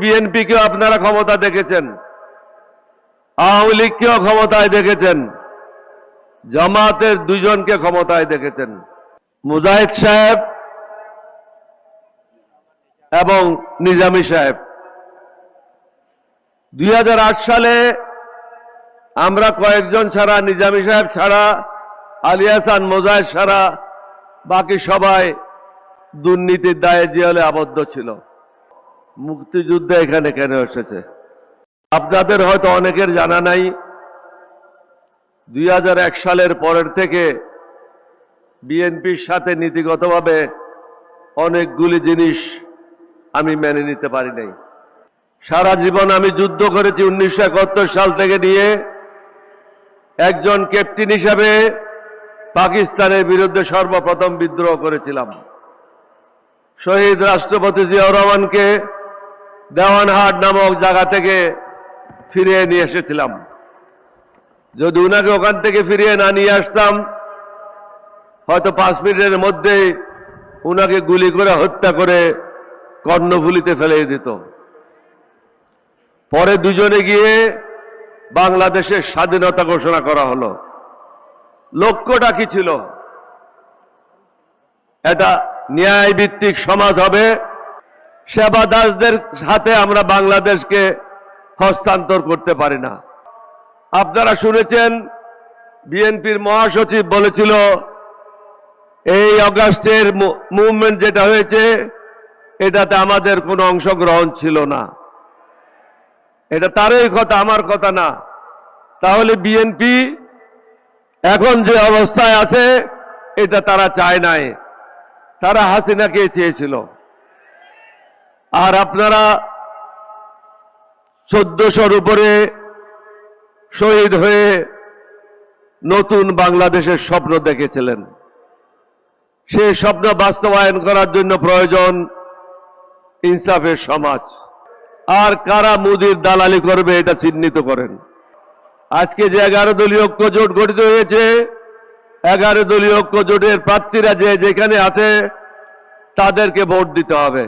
বিএনপিকেও আপনারা ক্ষমতা দেখেছেন, আওয়ামী লীগকেও ক্ষমতায় দেখেছেন, জামাতের দুজনকে ক্ষমতায় দেখেছেন। মুজাহিদ সাহেব এবং নিজামী সাহেব 2008 সালে আমরা কয়েকজন ছাড়া, নিজামী সাহেব ছাড়া, আলী হাসান, মুজাহিদ ছাড়া বাকি সবাই দুর্নীতির দায়ে জেলে আবদ্ধ ছিল। মুক্তিযুদ্ধে এখানে কেন এসেছে আপনাদের হয়তো অনেকের জানা নাই। 2001 সালের পরের থেকে বিএনপির সাথে নীতিগতভাবে অনেকগুলি জিনিস আমি মেনে নিতে পারি নাই। সারা জীবন আমি যুদ্ধ করেছি। 1971 সাল থেকে নিয়ে একজন ক্যাপ্টেন হিসাবে পাকিস্তানের বিরুদ্ধে সর্বপ্রথম বিদ্রোহ করেছিলাম। শহীদ রাষ্ট্রপতি জিয়াউর রহমানকে দেওয়ানহাট নামক জায়গা থেকে ফিরিয়ে নিয়ে এসেছিলাম। যদি উনাকে ওখান থেকে ফিরিয়ে না নিয়ে আসতাম, হয়তো 5 মিনিটের মধ্যেই উনাকে গুলি করে হত্যা করে কর্ণফুলীতে ফেলে দিত। পরে দুজনে গিয়ে বাংলাদেশের স্বাধীনতা ঘোষণা করা হলো। লক্ষ্যটা কি ছিল? এটা ন্যায় ভিত্তিক সমাজ হবে, সেবা দাসদের সাথে আমরা বাংলাদেশকে হস্তান্তর করতে পারি না। আপনারা শুনেছেন বিএনপির মহাসচিব বলেছিল এই অগাস্টের মুভমেন্ট যেটা হয়েছে এটাতে আমাদের কোনো অংশগ্রহণ ছিল না। এটা তারই কথা, আমার কথা না। তাহলে বিএনপি এখন যে অবস্থায় আছে এটা তারা চায় নাই, তারা হাসিনাকে চেয়েছিল। আর আপনারা 1400-র উপরে শহীদ হয়ে নতুন বাংলাদেশের স্বপ্ন দেখেছিলেন। সেই স্বপ্ন বাস্তবায়ন করার জন্য প্রয়োজন ইনসাফের সমাজ। আর কারা মোদির দালালি করবে এটা চিহ্নিত করেন। আজকে যে 11 দলীয় ঐক্য জোট গঠিত হয়েছে, 11 দলীয় ঐক্য জোটের প্রার্থীরা যে যেখানে আছে তাদেরকে ভোট দিতে হবে।